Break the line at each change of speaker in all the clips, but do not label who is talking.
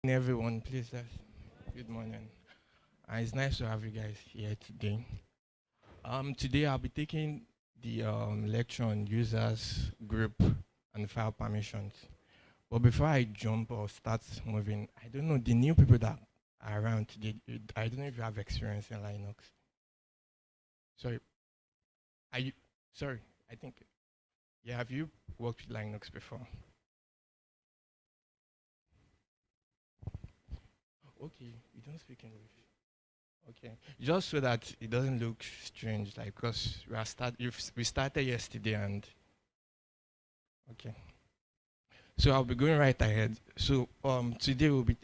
Everyone, please. Good morning. It's nice to have you guys here today. Today I'll be taking the lecture on users, group, and file permissions. But before I jump or start moving, I don't know the new people that are around today. I don't know if you have experience in Linux. Sorry, are you? Sorry, I think. Yeah, have you worked with Linux before? Okay, you don't speak English. Okay, just so that it doesn't look strange, like because we started yesterday and okay. So I'll be going right ahead. So today we'll be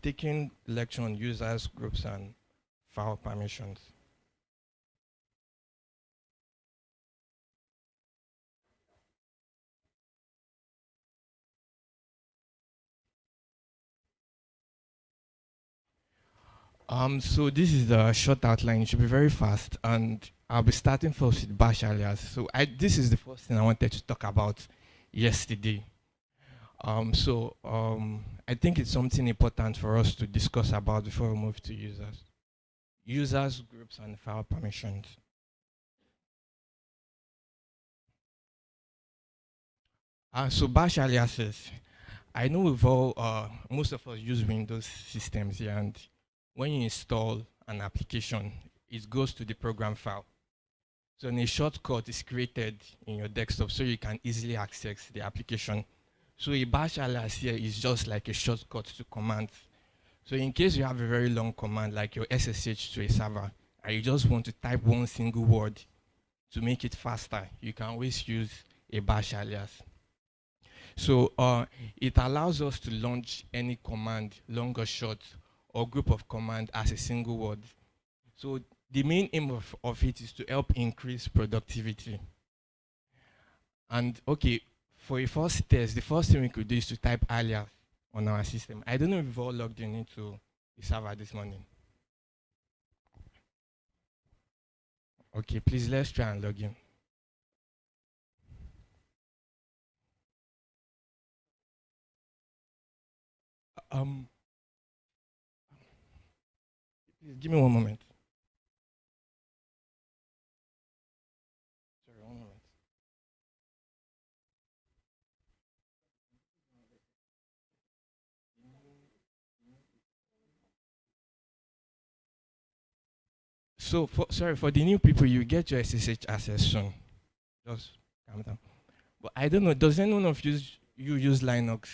taking lecture on users, groups, and file permissions. So this is the short outline. It should be very fast, and I'll be starting first with bash alias. So this is the first thing I wanted to talk about yesterday. I think it's something important for us to discuss about before we move to users, groups, and file permissions. So bash aliases. I know most of us use Windows systems here, and when you install an application, it goes to the program file. So a shortcut is created in your desktop so you can easily access the application. So a bash alias here is just like a shortcut to commands. So in case you have a very long command like your SSH to a server, and you just want to type one single word to make it faster, you can always use a bash alias. So it allows us to launch any command, long or short, or group of command as a single word. So the main aim of it is to help increase productivity. And okay, for a first test, the first thing we could do is to type alias on our system. I don't know if you've all logged in into the server this morning. Okay, please let's try and log in. Um, Please give me one moment. Sorry, one moment. So sorry for the new people, you get your SSH access soon. Just calm down. But I don't know. Does anyone of you use Linux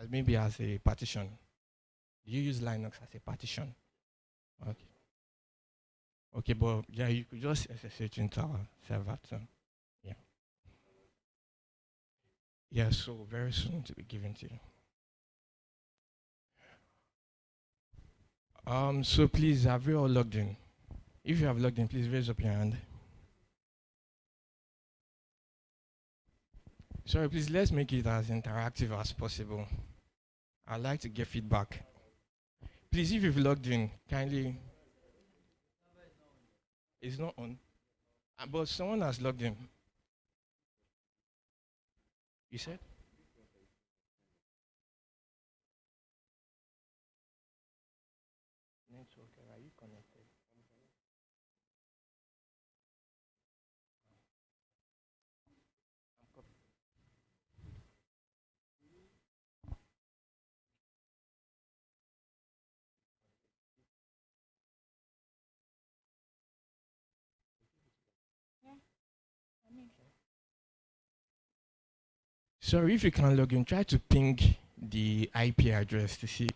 as maybe as a partition? Do you use Linux as a partition? Okay. Okay, but yeah, you could just SSH into our server too. Yeah. Yeah. So very soon to be given to you. So please, have you all logged in? If you have logged in, please raise up your hand. Sorry, please let's make it as interactive as possible. I'd like to get feedback. Please, if you've logged in, kindly. It's not on. But someone has logged in. You said? Network, are you connected? Sorry, if you can log in, try to ping the IP address to see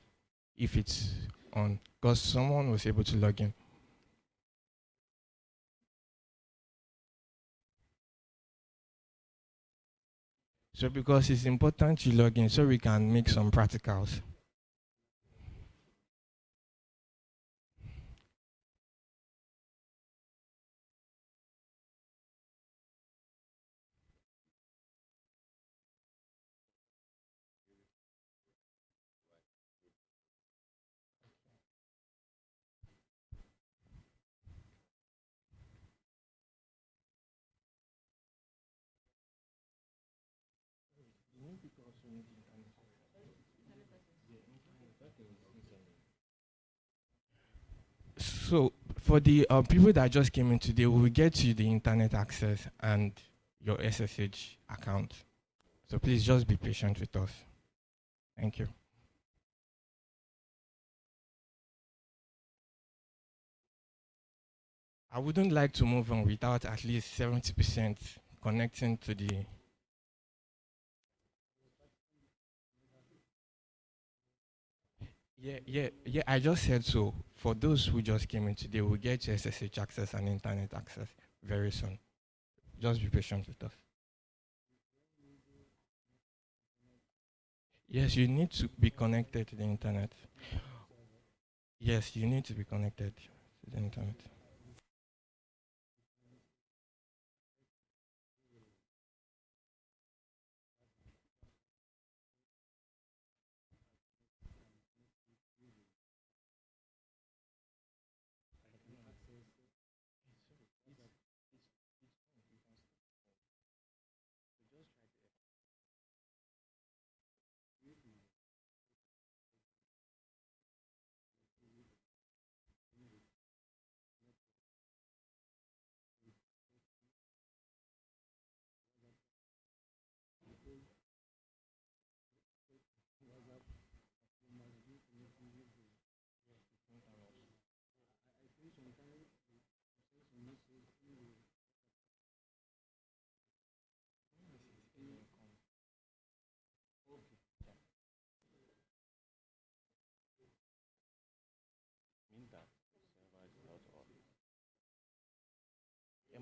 if it's on. Because someone was able to log in. So because it's important you log in so we can make some practicals. So for the people that just came in today, we will get you the internet access and your SSH account. So please just be patient with us. Thank you. I wouldn't like to move on without at least 70% connecting to the. Yeah. I just said so. For those who just came in today, we'll get you SSH access and internet access very soon. Just be patient with us. Yes, you need to be connected to the internet. Yes, you need to be connected to the internet.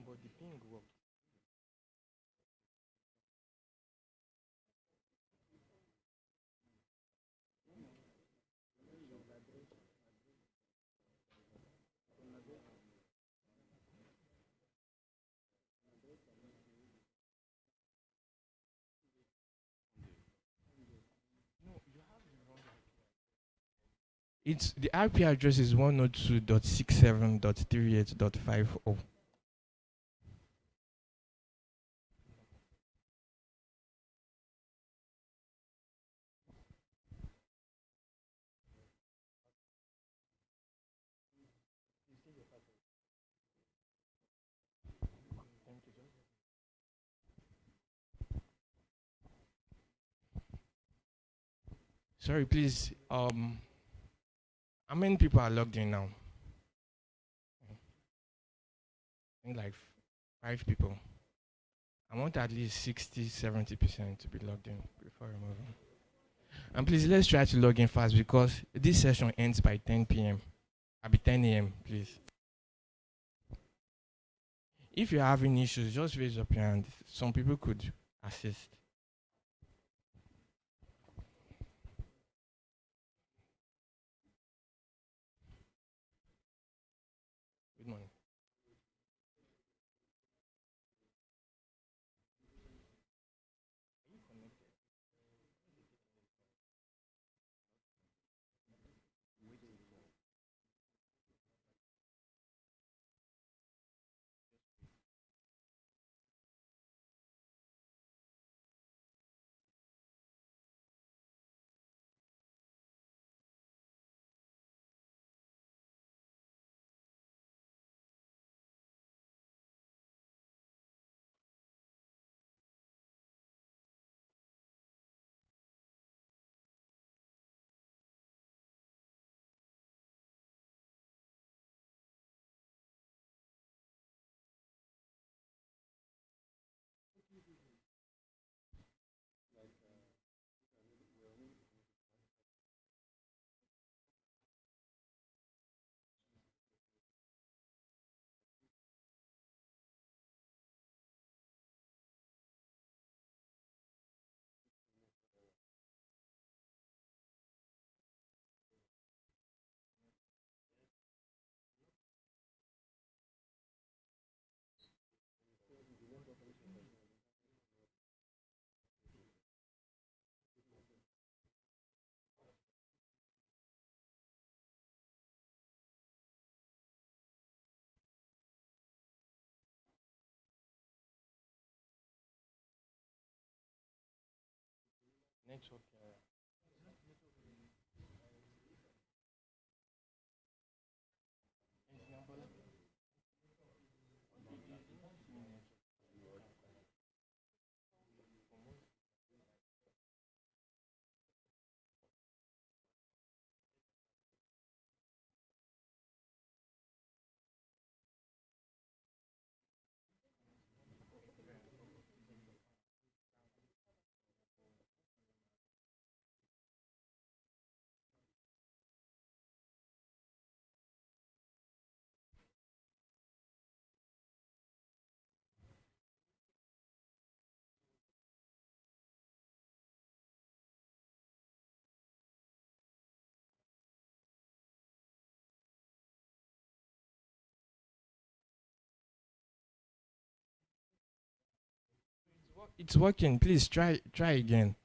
But the ping work. It's the IP address is 102.67.38.50. Sorry, please. How many people are logged in now? I think like 5 people. I want at least 60-70% to be logged in before I move on. And please let's try to log in fast because this session ends by 10 p.m. I'll be 10 a.m. Please. If you're having issues, just raise up your hand. Some people could assist. Good morning. Network. It's working. Please try again.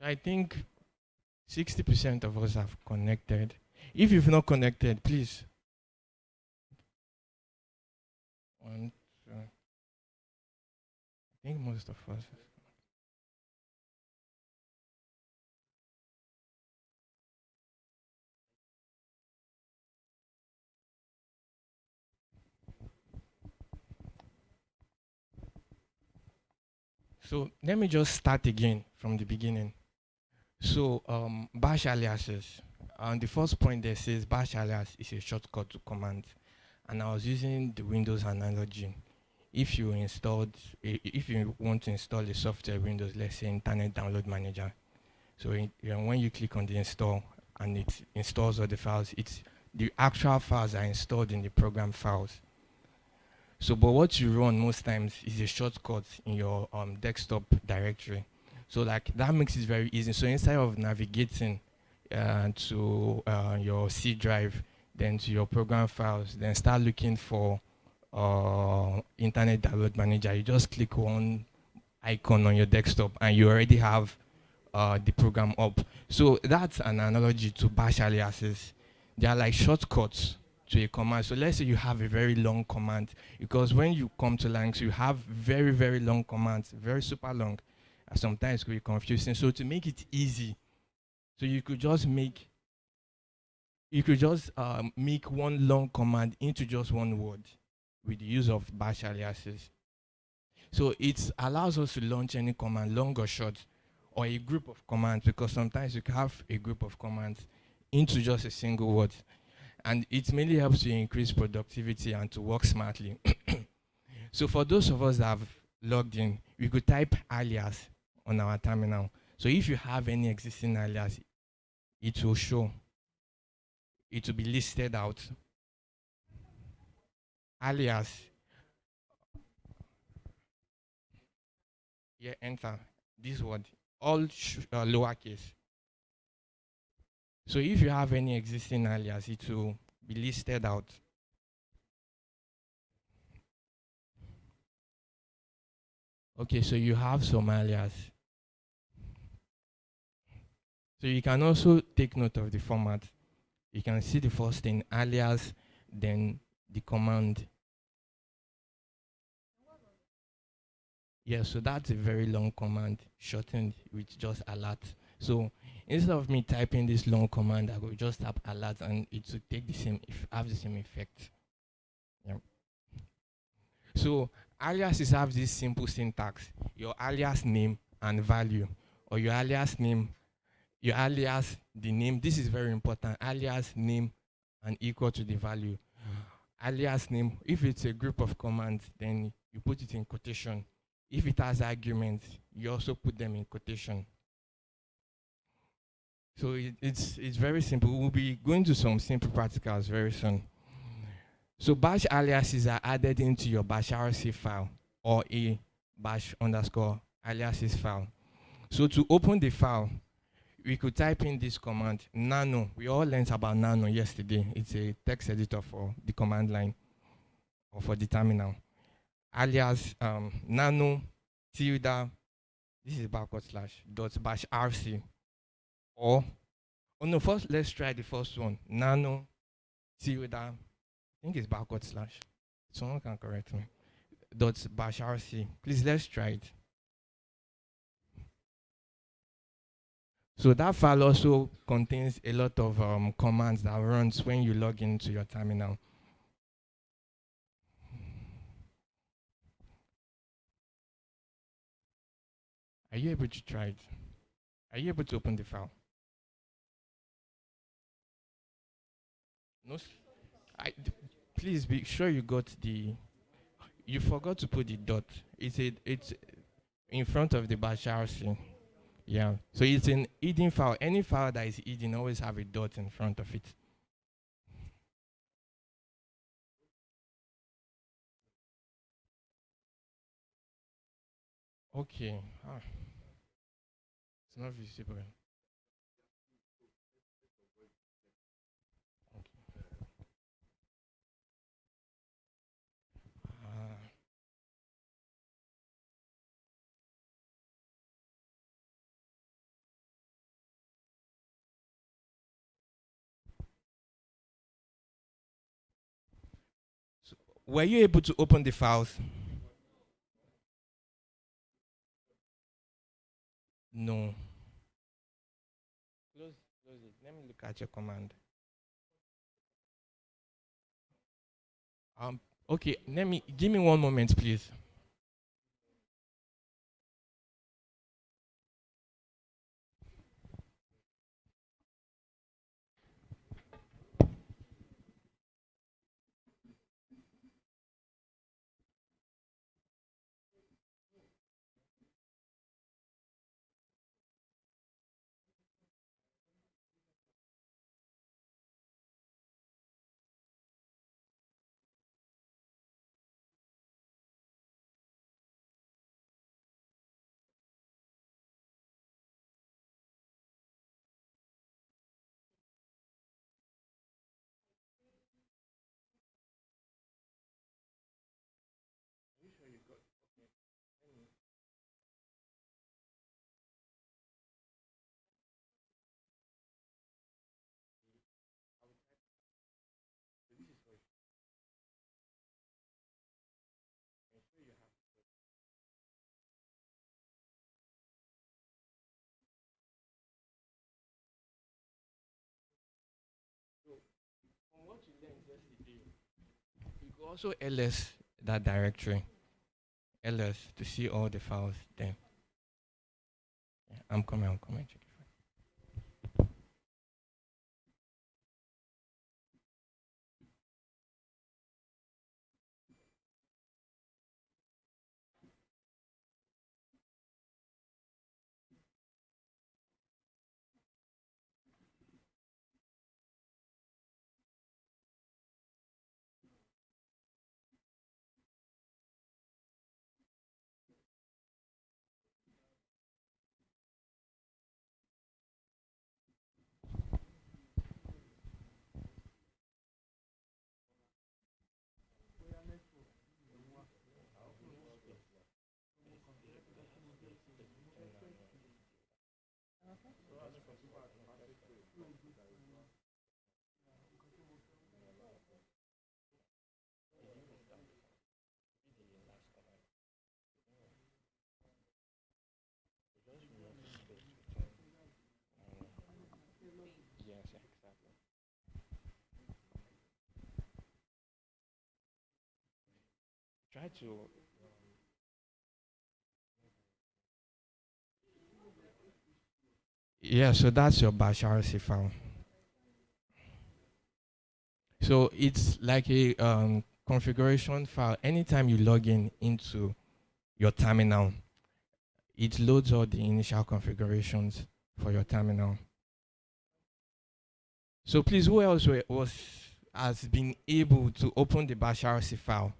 So I think 60% of us have connected. If you've not connected, please. One, two, I think most of us. So let me just start again from the beginning. So bash aliases. The first point there says bash alias is a shortcut to command, and I was using the Windows analogy. If you if you want to install a software Windows, let's say Internet Download Manager. So when you click on the install and it installs all the files, it's the actual files are installed in the program files. So, but what you run most times is a shortcut in your desktop directory. So, like that makes it very easy. So, instead of navigating to your C drive, then to your program files, then start looking for Internet Download Manager, you just click one icon on your desktop, and you already have the program up. So that's an analogy to bash aliases. They are like shortcuts to a command. So let's say you have a very long command, because when you come to Linux, you have very, very long commands, very super long. Sometimes it could be confusing. So to make it easy, so you could just make one long command into just one word with the use of bash aliases. So it allows us to launch any command, long or short, or a group of commands, because sometimes you can have a group of commands into just a single word. And it mainly helps you increase productivity and to work smartly. So for those of us that have logged in, we could type alias on our terminal. So if you have any existing alias, it will show. It will be listed out. Alias, yeah, enter this word, all lowercase. So if you have any existing alias, it will be listed out. Okay, so you have some alias. So you can also take note of the format. You can see the first thing, alias, then the command. Yeah, so that's a very long command, shortened with just alert. So instead of me typing this long command, I will just type alert and it will take the same, have the same effect. Yeah. So aliases have this simple syntax: your alias name and value, or your alias, the name. This is very important. Alias name and equal to the value. Alias name, if it's a group of commands, then you put it in quotation. If it has arguments, you also put them in quotation. So it's very simple. We'll be going to some simple practicals very soon. So bash aliases are added into your bash RC file or a bash underscore aliases file. So to open the file, we could type in this command, nano. We all learned about nano yesterday. It's a text editor for the command line or for the terminal. Alias nano tilde, this is backward slash, dot bash rc. Or, oh no, first let's try the first one. Nano tilde, I think it's backward slash. Someone can correct me. Dot bash rc. Please, let's try it. So that file also contains a lot of commands that runs when you log into your terminal. Are you able to try it? Are you able to open the file? No. please be sure you got the. You forgot to put the dot. It's in front of the bash RC. Yeah. So it's an hidden file. Any file that is hidden always have a dot in front of it. Okay. It's not visible. Okay. Uh, so were you able to open the files? No. Close, close it. Let me look at your command. Okay. Let me give me one moment, please. From what you learned yesterday, you could also ls that directory. ls to see all the files then. Yeah, I'm coming. I'm coming. Check it. Yes, exactly. Try to. Yeah, so that's your bash RC file. So it's like a configuration file. Anytime you log in into your terminal, it loads all the initial configurations for your terminal. So please, who else has been able to open the bash RC file?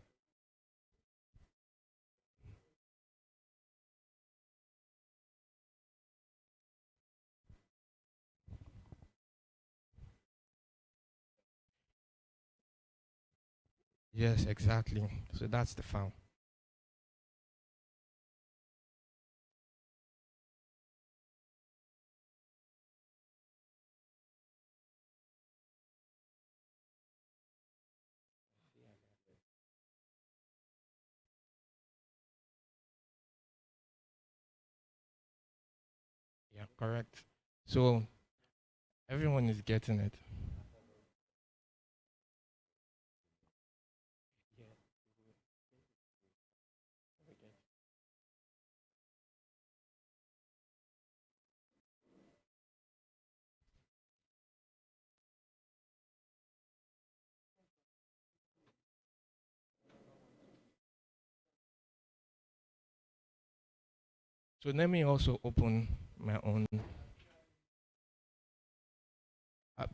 Yes, exactly. So that's the file. Yeah, correct. So everyone is getting it. So let me also open my own.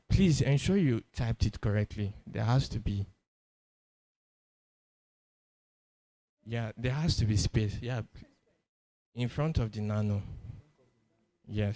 Please ensure you typed it correctly. There has to be, yeah, there has to be space. Yeah, in front of the nano. Yes.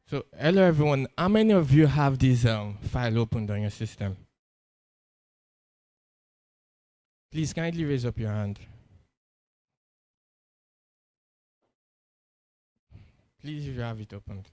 So hello everyone. How many of you have this file opened on your system? Please kindly raise up your hand. Please, if you have it opened.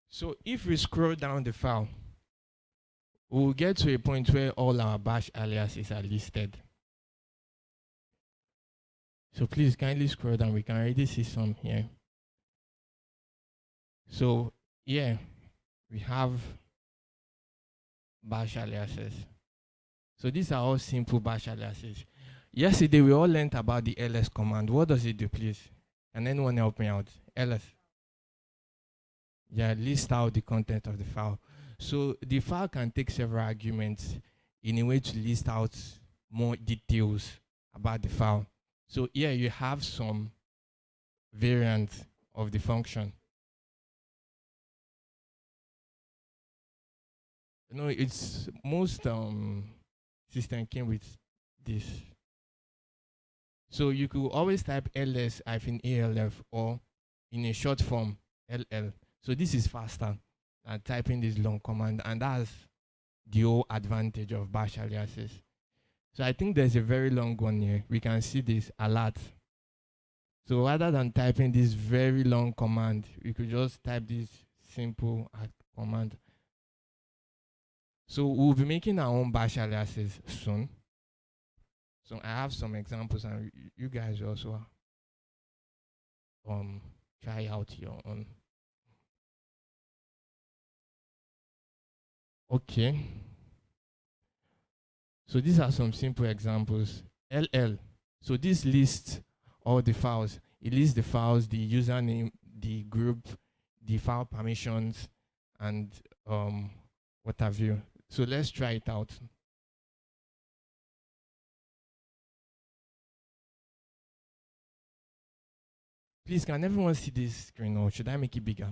So if we scroll down the file, we'll get to a point where all our bash aliases are listed. So please kindly scroll down. We can already see some here. So yeah, we have bash aliases. So these are all simple bash aliases. Yesterday we all learned about the ls command. What does it do, please? Can anyone help me out? ls. Yeah, list out the content of the file. So the file can take several arguments in a way to list out more details about the file. So here you have some variants of the function. You know, it's most system came with this. So you could always type ls-alf or in a short form ll. So this is faster than typing this long command, and that's the whole advantage of bash aliases. So I think there's a very long one here. We can see this a lot. So rather than typing this very long command, we could just type this simple command. So we'll be making our own bash aliases soon. So I have some examples, and you guys also try out your own. Okay. So these are some simple examples. LL. So this lists all the files. It lists the files, the username, the group, the file permissions, and what have you. So let's try it out. Please, can everyone see this screen, or should I make it bigger?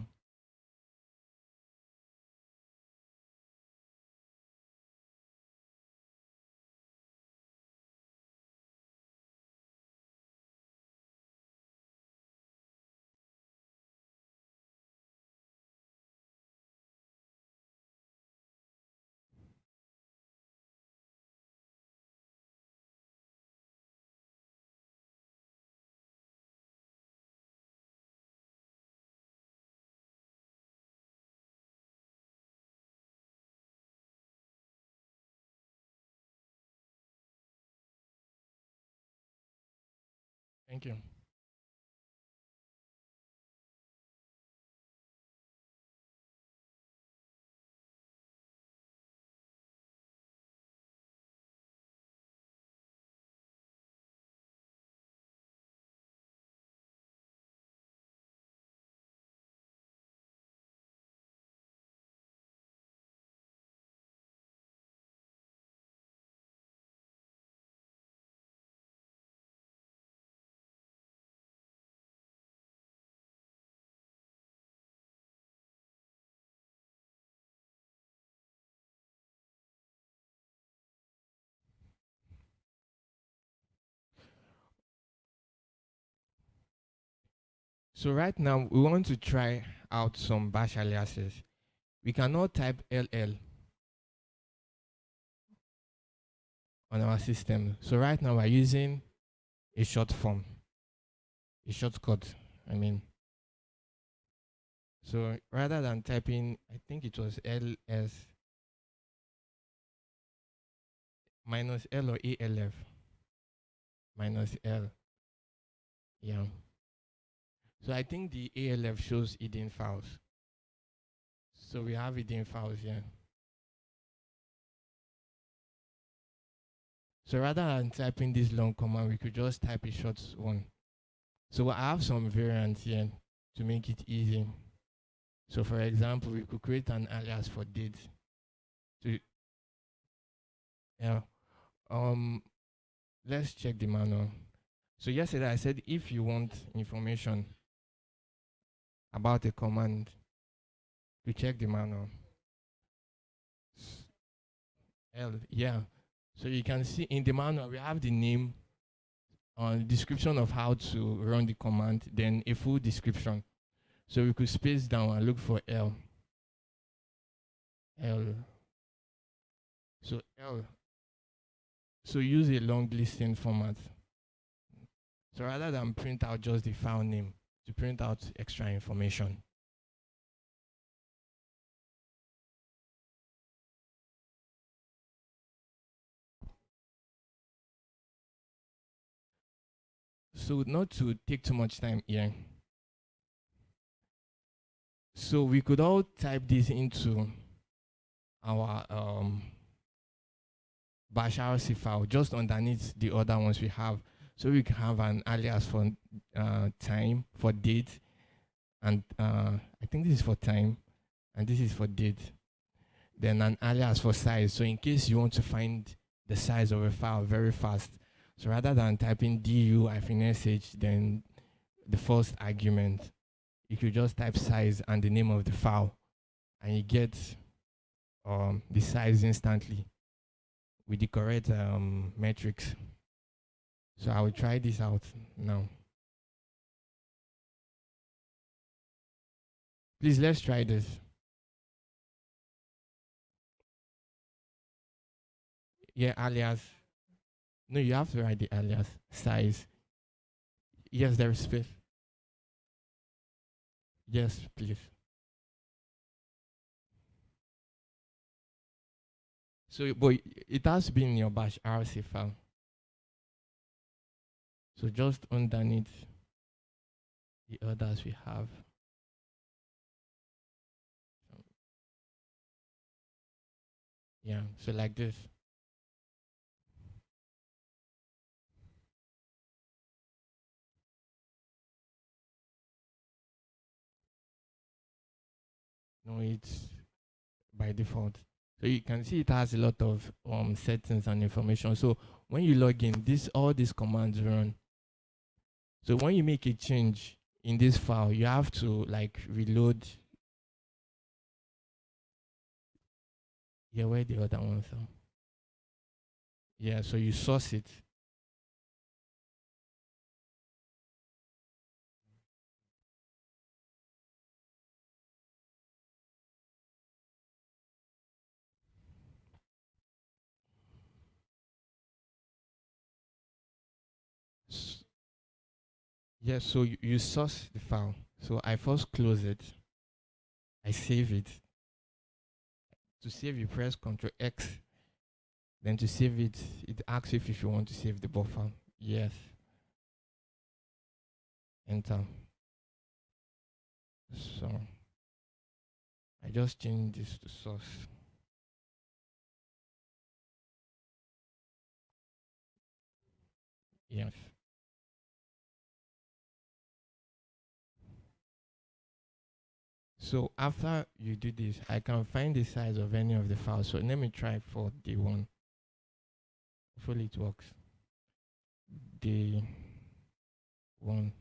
Thank you. So right now we want to try out some bash aliases. We cannot type LL on our system. So right now we're using a short form, a shortcut. I mean, so rather than typing, I think it was LS minus L or ALF minus L. Yeah. So I think the ALF shows hidden files. So we have hidden files here. So rather than typing this long command, we could just type a short one. So I have some variants here to make it easy. So for example, we could create an alias for date. So yeah, um, let's check the manual. So yesterday I said if you want information about a command, you check the manual. L, yeah. So you can see in the manual we have the name, description of how to run the command, then a full description. So we could space down and look for L. L. So L. So use a long listing format. So rather than print out just the file name, to print out extra information. So not to take too much time here. So we could all type this into our bash RC file just underneath the other ones we have. So we can have an alias for time, for date, and I think this is for time, and this is for date. Then an alias for size. So in case you want to find the size of a file very fast, so rather than typing du-sh, then the first argument, you could just type size and the name of the file, and you get the size instantly with the correct metrics. So I will try this out now. Please, let's try this. Yeah, alias. No, you have to write the alias. Size. Yes, there is space. Yes, please. So, but it has been in your bash RC file. So just underneath the others we have. Yeah, so like this. No, it's by default. So you can see it has a lot of settings and information. So when you log in, this all these commands run. So when you make a change in this file, you have to like reload. Yeah, where the other ones are. Yeah, so you source it. Yeah, so you source the file. So I first close it. I save it. To save, you press Ctrl X. Then to save it, it asks if you want to save the buffer. Yes. Enter. So I just change this to source. Yes. So after you do this, I can find the size of any of the files. So let me try for day one. Hopefully it works. Day one.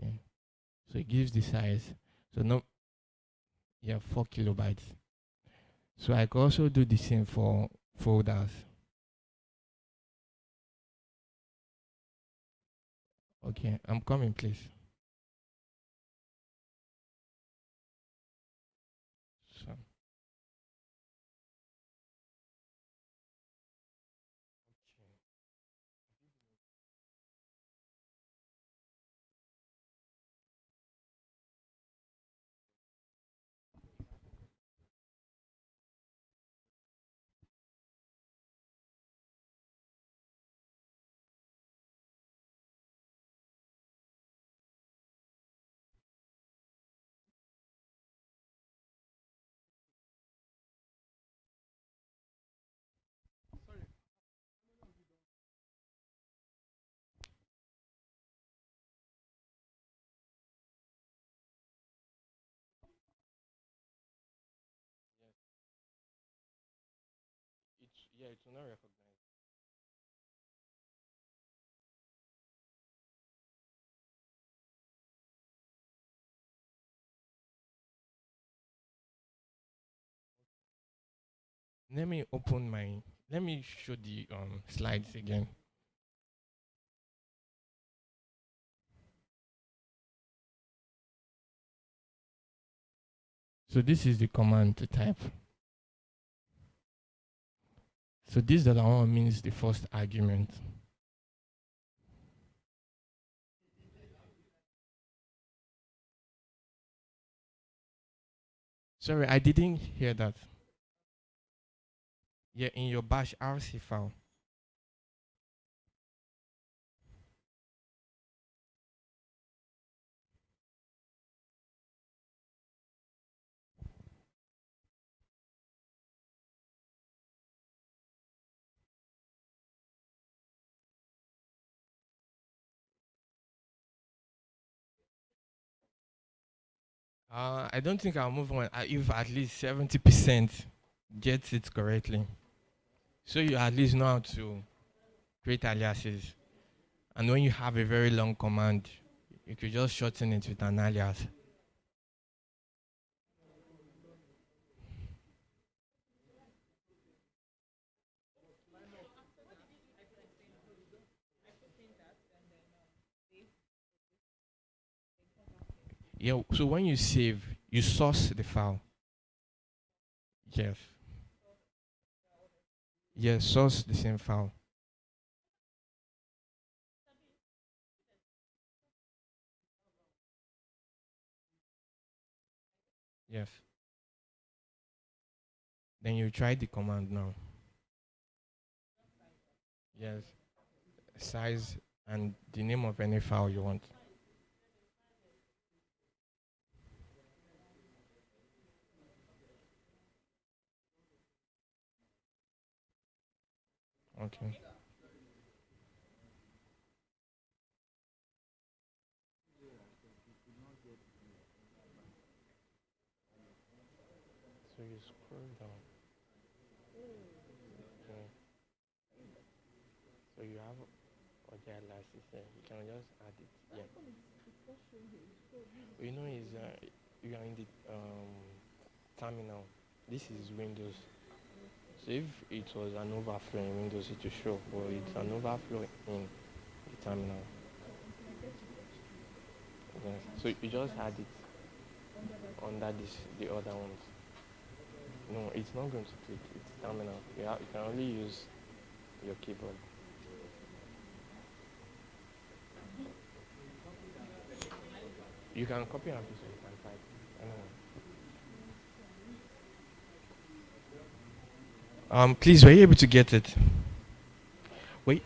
Okay. So it gives the size. So no, yeah, 4 kilobytes. So I can also do the same for folders. Okay, I'm coming, please. So it's not recognized. Let me open my. Let me show the slides again. So this is the command to type. So this the one means the first argument. Sorry, I didn't hear that. Yeah, in your bash RC file. I don't think I'll move on if at least 70% gets it correctly. So you at least know how to create aliases. And when you have a very long command, you could just shorten it with an alias. Yeah, so when you save, you source the file. Yes. Yes, source the same file. Yes. Then you try the command now. Yes. Size and the name of any file you want. Okay. So you Scroll down. Okay. So you have audio license here. You can just add it. Yeah. You know, is you are in the terminal. This is Windows. So if it was an overflow in Windows, it will show, but it's an overflow in the terminal. Yes. So you just add it under this, the other ones. No, it's not going to click. It's terminal. You can only use your keyboard. You can copy and paste. You can type. Please, were you able to get it? Wait.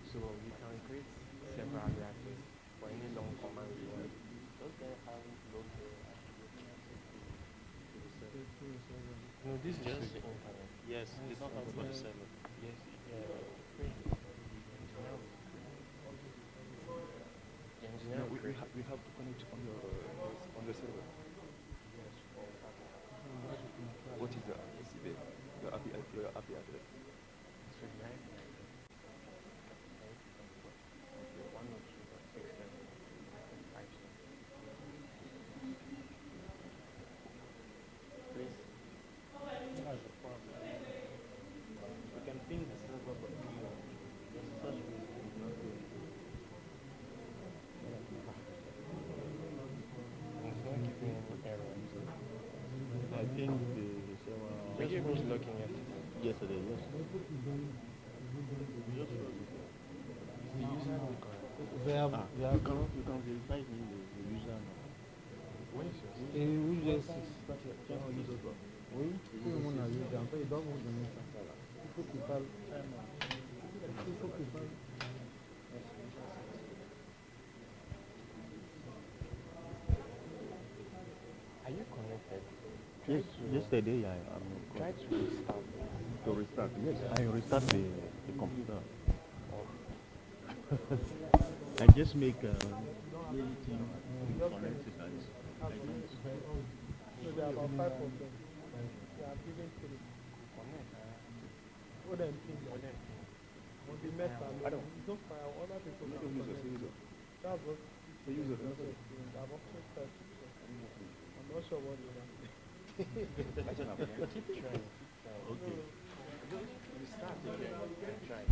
So you can create several aliases for any long command you want. Just then have it local No, this is to the internet.
Yes, it's not out for the server.
Yes, yeah.
No, we have to connect on the server. What is the API address?
So right now, okay, 102.67. Please.
That's the problem. We can ping the server, but the search is not good.
It's not giving any error.
I think the server.
Were you able to log in yesterday?
Yesterday, yes.
Is the username correct?
You can verify me the user now.
What is yours?
Oui, tout le monde a vu. En fait, ils doivent vous donner ça. Il faut qu'ils parlent. Il faut qu'ils parlent.
Are you connected?
Yes, yesterday I'm
Try to restart.
To restart, yes.
I restart the computer.
Oh.
I just make everything connected and I don't.
So there are about 5 of them. They are giving 3.
Connect.
All them things. On the metal, it's not fire. Other people can connect. That's what
The user.
I've also tried to check. I'm not sure what they want.
Keep trying.
Okay.
Restart again. Try.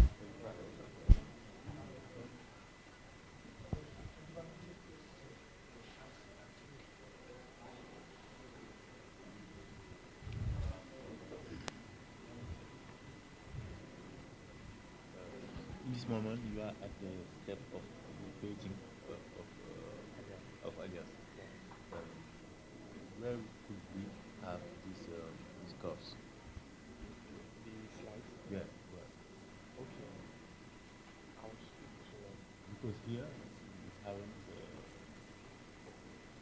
This moment you are at the step of creating of alias. Where could we have this discuss.
The slides.
Yeah, but
Okay. I'll speak to them.
because here you haven't,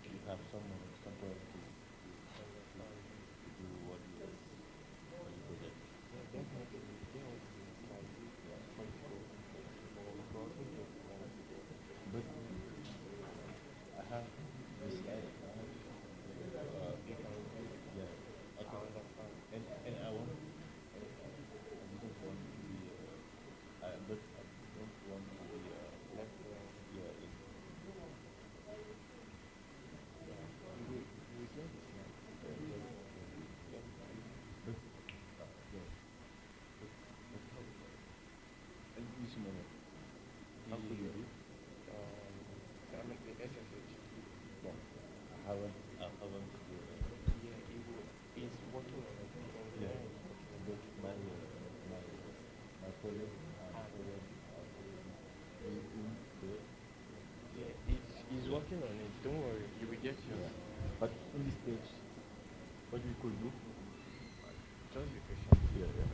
you have someone who's control to do what you project.
Yeah, definitely. They want to be slides. For the school. For browsing the slides.
But I have this slide.
You can review.
Yeah,
I
okay.
understand.
And I want, I didn't want to be, but I don't want to be,
Left behind.
yeah,
You will get the slides. Yes.
but, yeah, but how, and this moment, how could you do?
I mean the SSH.
No, I haven't,
Yeah, he's working on it.
yeah,
Engineer is working on
but
it.
my colleague, they,
Yeah, he's working on it. Don't worry, you will get yours.
but in this stage, what we could do?
Just be patient.
Yeah, yeah.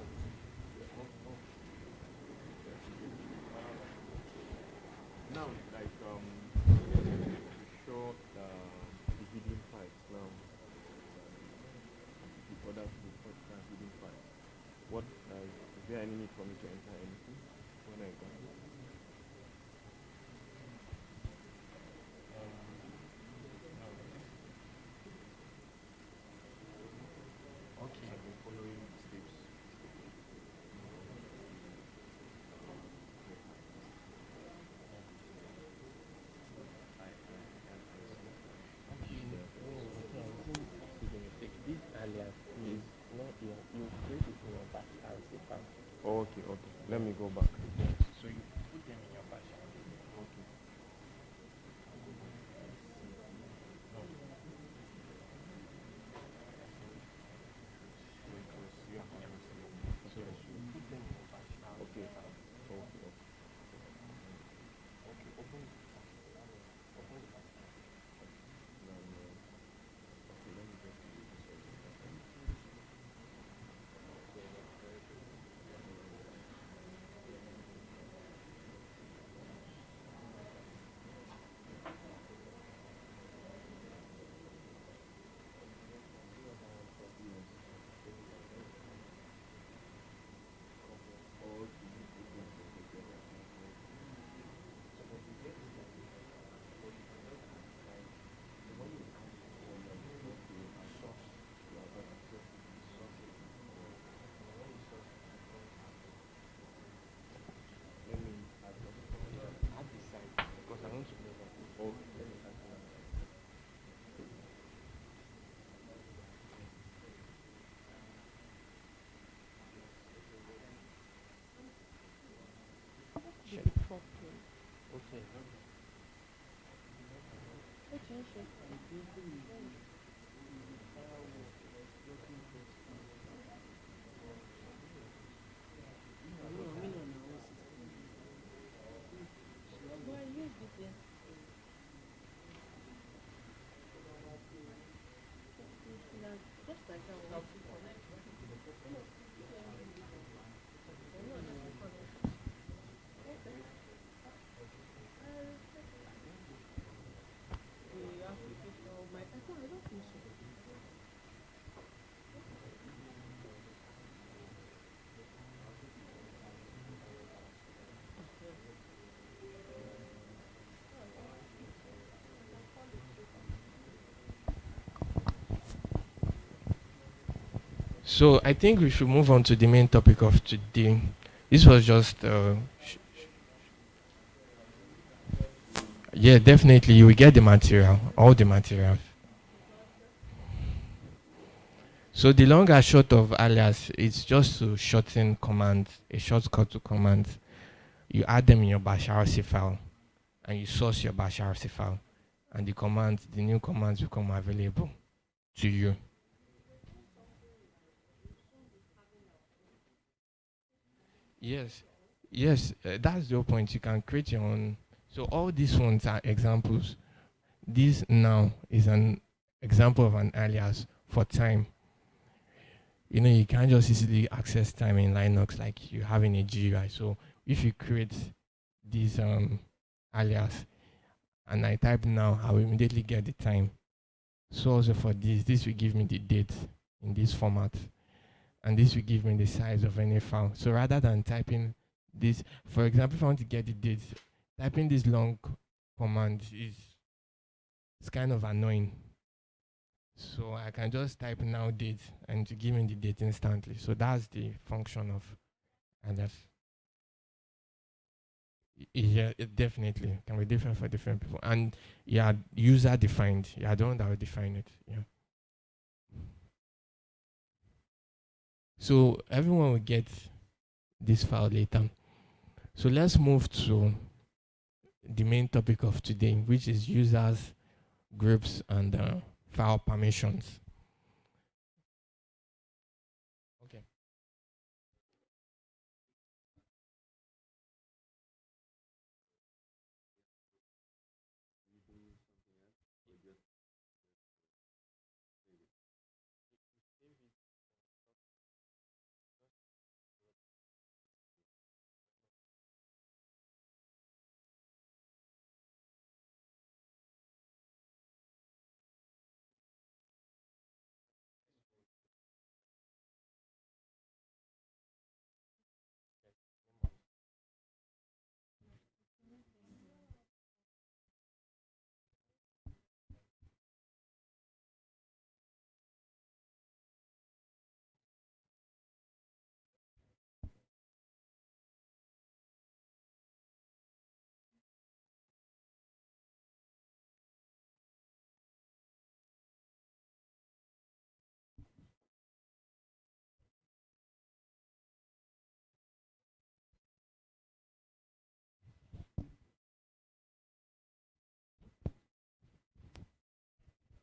Now, like to show the hidden files now, the other the podcast hidden files. What is there any need for me to enter anything when I go? Okay, I've been following the steps. This alias is not your, you create it in your batch as a file. Okay, okay. Let me go back. So you put them in your batch. Okay. No. So you put them in your batch. Okay. Okay. Okay. Open. Open the batch. Okay, let me just do this. Let me add the site because I want to know that. Oh, let me add that. Check. Okay.
So I think we should move on to the main topic of today. This was just, yeah, definitely you will get the material, all the material. So the long and short of alias is just to shorten commands, a shortcut to commands. You add them in your bash RC file, and you source your bash RC file, and the commands, the new commands become available to you. Yes, yes, that's the whole point. You can create your own. So all these ones are examples. This now is an example of an alias for time. You can't just easily access time in Linux like you have in a GUI. So if you create this alias and I type now, I will immediately get the time. So also for this will give me the date in this format, and this will give me the size of any file. So rather than typing this, for example, if I want to get the date, typing this long command is it's kind of annoying. So I can just type now date and to give me the date instantly. So that's the function of alias. Yeah, it definitely can be different for different people. And yeah, user defined. Yeah, I don't that will define it. Yeah. So everyone will get this file later. So let's move to the main topic of today, which is users, groups, and file permissions. Okay.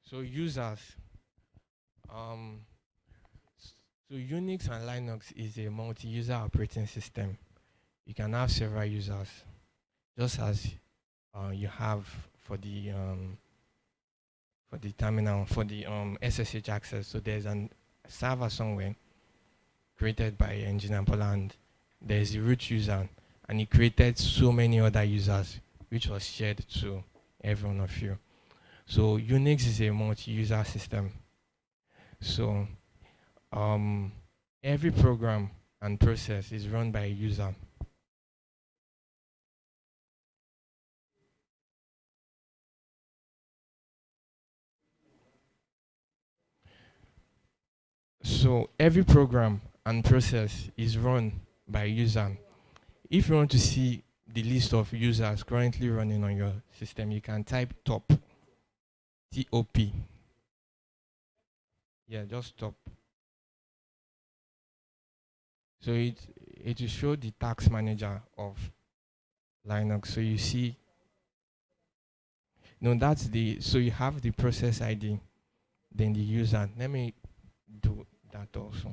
So users, um, so Unix and Linux is a multi-user operating system. You can have several users, just as you have for the terminal for the SSH access. So there's an server somewhere created by Engineer Poland. There's the root user, and he created so many other users, which was shared to every one of you. So Unix is a multi-user system. So um, every program and process is run by a user. So every program and process is run by a user. If you want to see the list of users currently running on your system, you can type top, T-O-P. Yeah, just top. So it will show the task manager of Linux. So you see, no, that's the, so you have the process ID, then the user. Let me do that also.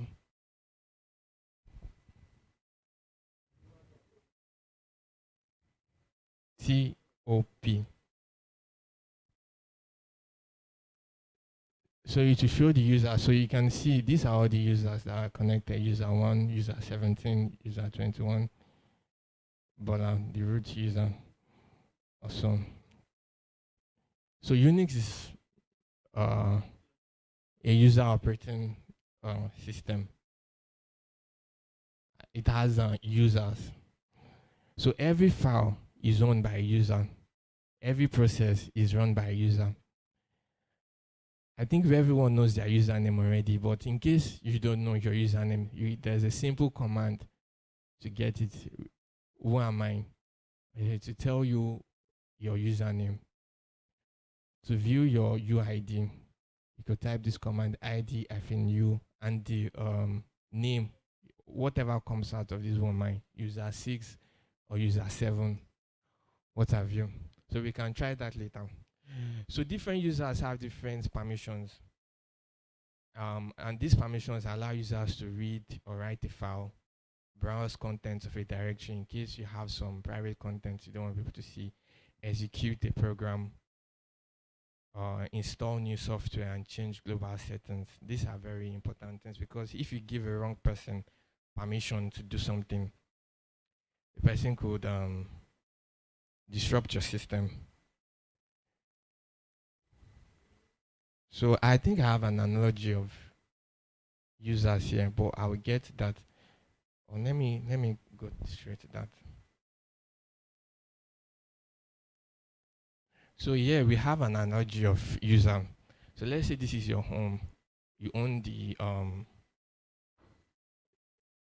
T-O-P. So it will show the user. So you can see these are all the users that are connected. User 1, user 17, user 21, but the root user also. So Unix is uh, a user operating system. It has users. So every file is owned by a user. Every process is run by a user. I think everyone knows their username already, but in case you don't know your username, there's a simple command to get it. Who am I? To tell you your username. To view your UID, you could type this command ID-U and the name, whatever comes out of this one, user 6 or user 7, what have you. So we can try that later. So different users have different permissions. And these permissions allow users to read or write a file, browse contents of a directory in case you have some private content you don't want people to see, execute a program, install new software and change global settings. These are very important things because if you give a wrong person permission to do something, the person could disrupt your system. So I think I have an analogy of users here, but I will get to that. Or let me go straight to that. So here we have an analogy of user. So let's say this is your home. You own the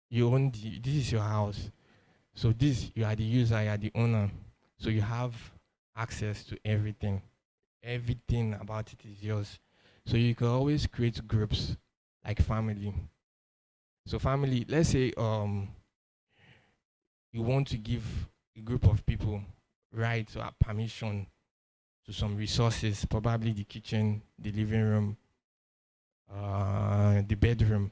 this is your house. So this you are the user, you are the owner. So you have access to everything. Everything about it is yours. So you can always create groups like family. So family, let's say you want to give a group of people rights or permission to some resources, probably the kitchen, the living room, the bedroom.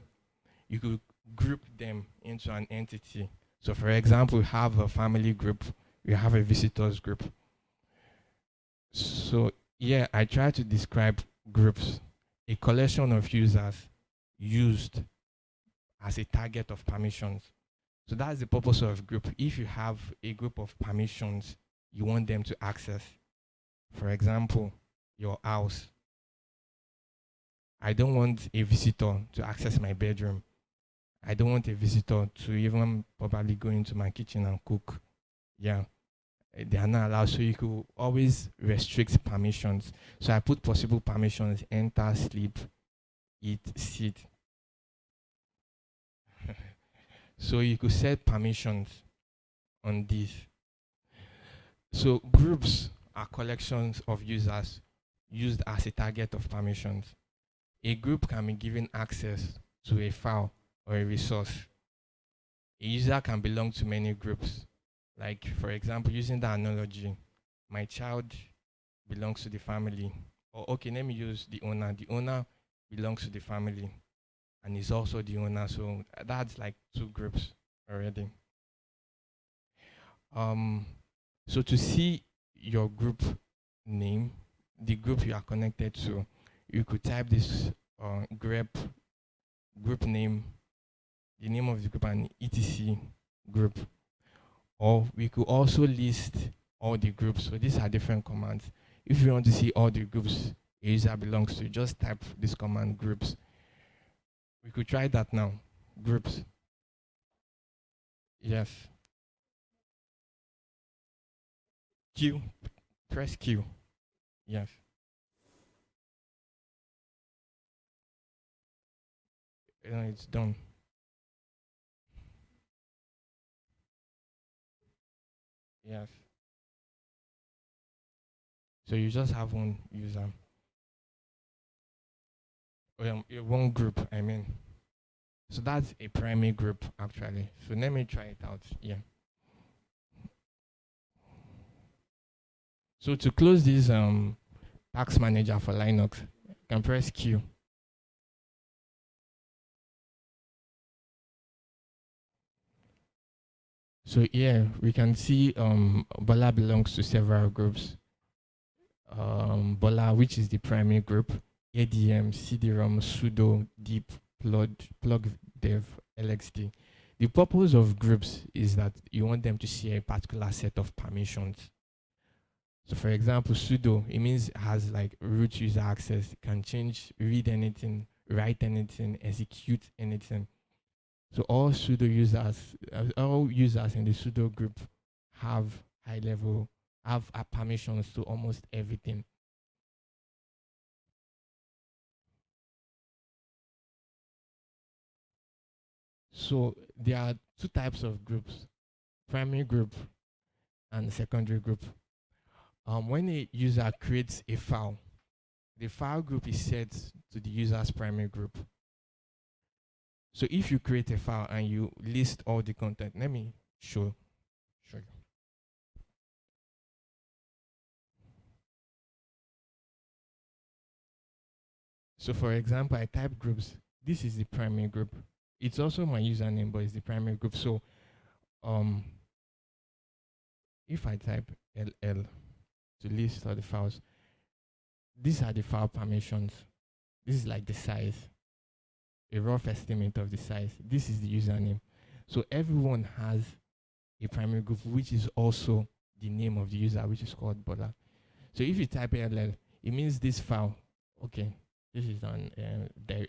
You could group them into an entity. So, for example, we have a family group, we have a visitors group. So, yeah, I try to describe groups, a collection of users used as a target of permissions. So that's the purpose of a group. If you have a group of permissions you want them to access, for example, your house. I don't want a visitor to access my bedroom. I don't want a visitor to even probably go into my kitchen and cook. Yeah, they are not allowed. So you could always restrict permissions. So I put possible permissions: enter, sleep, eat, sit. So you could set permissions on this. So groups are collections of users used as a target of permissions. A group can be given access to a file or a resource. A user can belong to many groups. Like, for example, using the analogy, my child belongs to the family. Or, okay, let me use the owner. The owner belongs to the family and is also the owner. So that's like two groups already. Um, so to see your group name, the group you are connected to, you could type this grep group name, the name of the group, and etc group. Or we could also list all the groups. So these are different commands. If you want to see all the groups a user belongs to, just type this command groups. We could try that now. Groups. Yes. Q. Press Q. Yes. It's done. Yes. So you just have one user. One group, I mean. So that's a primary group actually. So let me try it out. Yeah. So to close this task manager for Linux, you can press Q. So here we can see Bola belongs to several groups. Bola, which is the primary group, ADM, CD-ROM, sudo, deep, plug dev, LXD. The purpose of groups is that you want them to share a particular set of permissions. So for example, sudo, it means it has like root user access, it can change, read anything, write anything, execute anything. So all users in the sudo group have high level, have permissions to almost everything. So there are two types of groups: primary group and secondary group. When a user creates a file, the file group is set to the user's primary group. So if you create a file and you list all the content, let me show you. So for example, I type groups. This is the primary group. It's also my username, but it's the primary group. So um, if I type LL to list all the files, these are the file permissions. This is like the size, a rough estimate of the size. This is the username. So everyone has a primary group, which is also the name of the user, which is called Bola. So if you type LL, it means this file. Okay, this is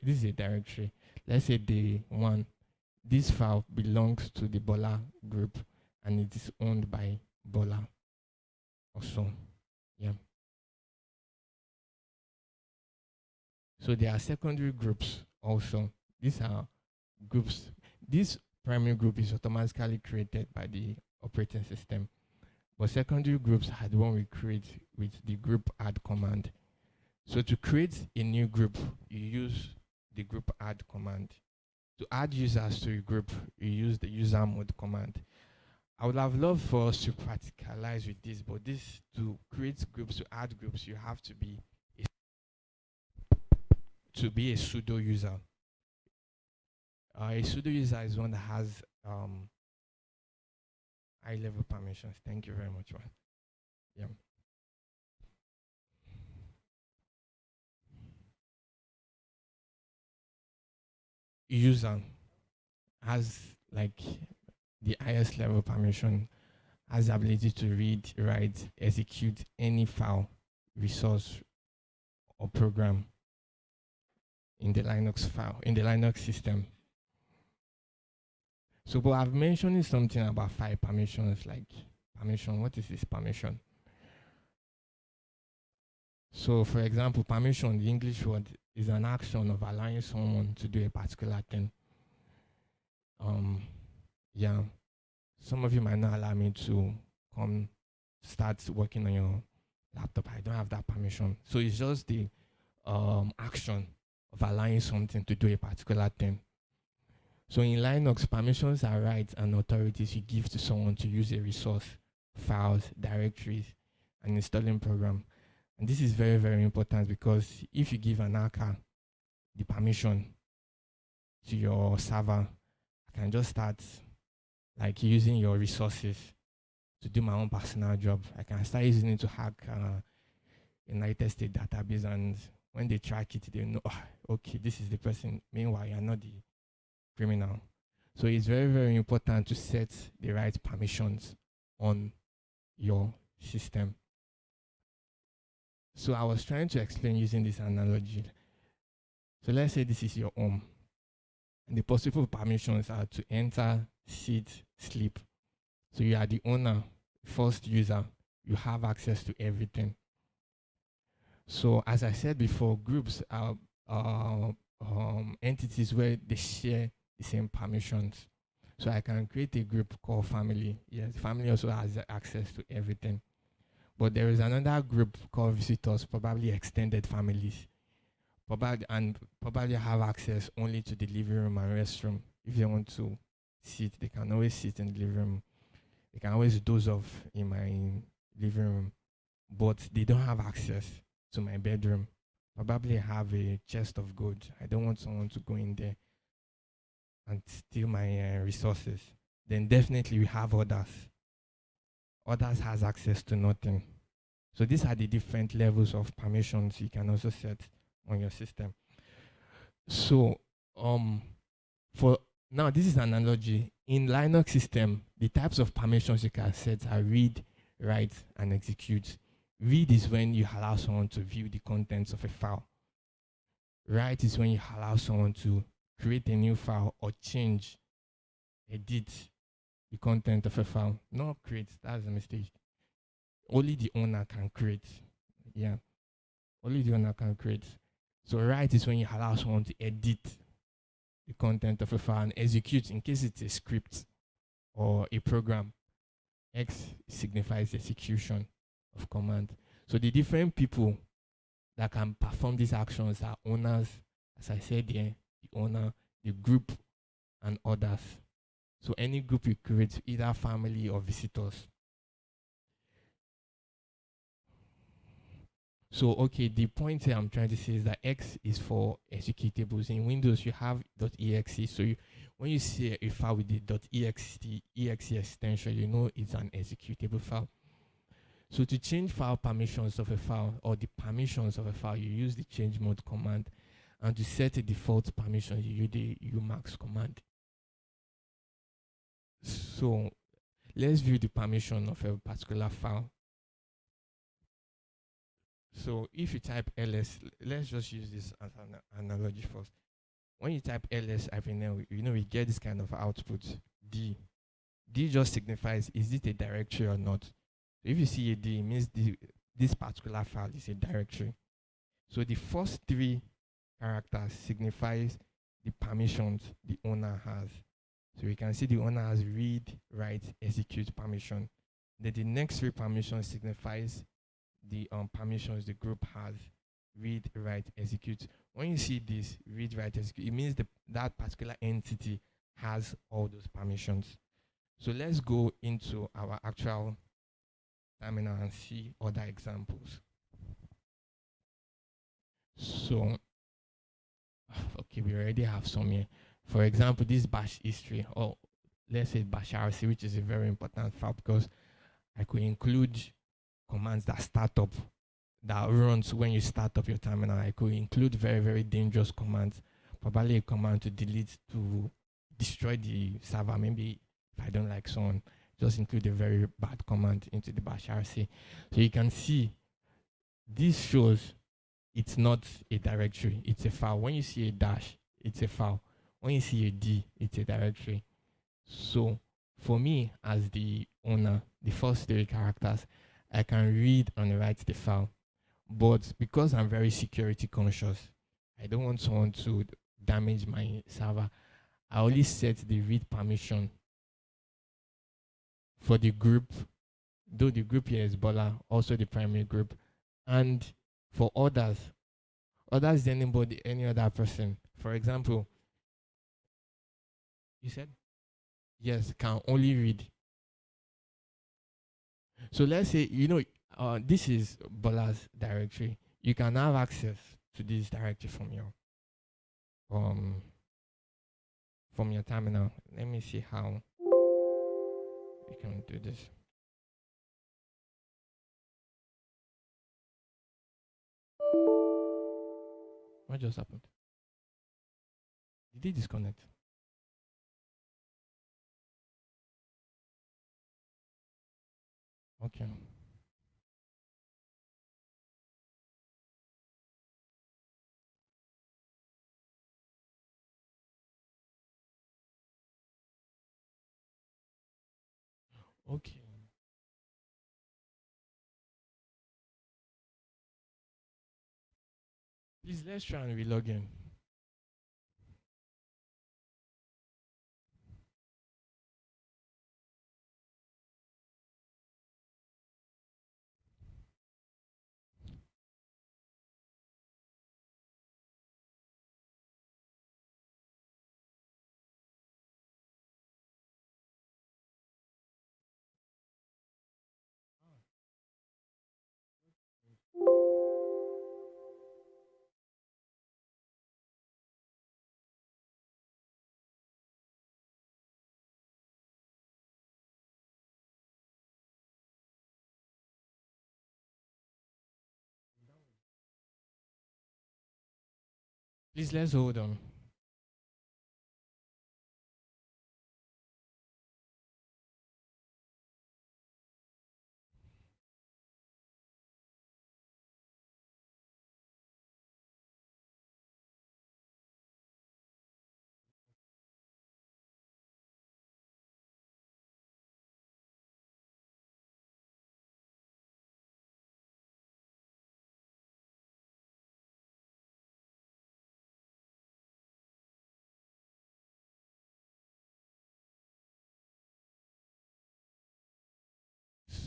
this is a directory. Let's say the one. This file belongs to the Bola group, and it is owned by Bola. Also, yeah. So there are secondary groups also. These are groups. This primary group is automatically created by the operating system. But secondary groups are the one we create with the group add command. So to create a new group, you use the group add command. To add users to a group, you use the user mode command. I would have loved for us to practicalize with this, but this to create groups, to add groups, you have to be a pseudo user. A pseudo user is one that has high level permissions. Thank you very much, man. Yeah. User has like the highest level permission, has the ability to read, write, execute any file, resource, or program in the Linux system. So, but I've mentioned something about 5 permissions, like permission. What is this permission? So, for example, permission, the English word, is an action of allowing someone to do a particular thing. Yeah, some of you might not allow me to come start working on your laptop. I don't have that permission. So it's just the action of allowing something to do a particular thing. So in Linux, permissions are rights and authorities you give to someone to use a resource, files, directories, and installing program. And this is very, very important because if you give an hacker the permission to your server, I can just start like using your resources to do my own personal job. I can start using it to hack United States database, and when they track it, they know, oh, okay, this is the person. Meanwhile, you're not the criminal. So it's very, very important to set the right permissions on your system. So I was trying to explain using this analogy. So let's say this is your home. And the possible permissions are to enter, sit, sleep. So you are the owner, first user. You have access to everything. So as I said before, groups are entities where they share the same permissions. So I can create a group called family. Yes, family also has access to everything. But there is another group called visitors, probably extended families. Probably have access only to the living room and restroom. If they want to sit, they can always sit in the living room. They can always doze off in my living room, but they don't have access to my bedroom. Probably have a chest of gold. I don't want someone to go in there and steal my resources. Then definitely we have others. Others has access to nothing. So these are the different levels of permissions you can also set on your system. So for now, this is an analogy. In Linux system, the types of permissions you can set are read, write, and execute. Read is when you allow someone to view the contents of a file. Write is when you allow someone to create a new file or change, edit the content of a file. Not create, that's a mistake. Only the owner can create. Yeah. Only the owner can create. So write is when you allow someone to edit the content of a file and execute in case it's a script or a program. X signifies execution of command. So the different people that can perform these actions are owners, as I said here, the owner, the group, and others. So any group you create, either family or visitors. So, okay, the point here I'm trying to say is that X is for executables. In Windows, you have .exe. So when you see a file with the .exe extension, you know it's an executable file. So to change file permissions of a file or the permissions of a file, you use the change mode command. And to set a default permission, you use the umax command. So let's view the permission of a particular file. So if you type ls, let's just use this as an analogy first. When you type ls -l, we get this kind of output d. D just signifies is it a directory or not. So if you see a D, it means this particular file is a directory. So the first three characters signifies the permissions the owner has. So we can see the owner has read, write, execute permission. Then the next three permissions signifies the permissions the group has: read, write, execute. When you see this read, write, execute, it means that particular entity has all those permissions. So let's go into our actual terminal and see other examples. So, okay, we already have some here. For example, this bash history, or let's say bash RC, which is a very important file because I could include commands that start up, that runs when you start up your terminal. I could include very, very dangerous commands, probably a command to delete, to destroy the server. Maybe if I don't like someone, just include a very bad command into the bash RC. So you can see this shows it's not a directory, it's a file. When you see a dash, it's a file. When you see a D, it's a directory. So for me, as the owner, the first three characters, I can read and write the file. But because I'm very security conscious, I don't want someone to damage my server. I only set the read permission for the group, though the group here is Bola, also the primary group. And for others anybody, any other person. For example, you said yes, can only read. So let's say this is Bola's directory. You can have access to this directory um from your terminal. Let me see how we can do this. What just happened? Did he disconnect? Okay. Okay. Please let's try and relog in. Please let's hold on.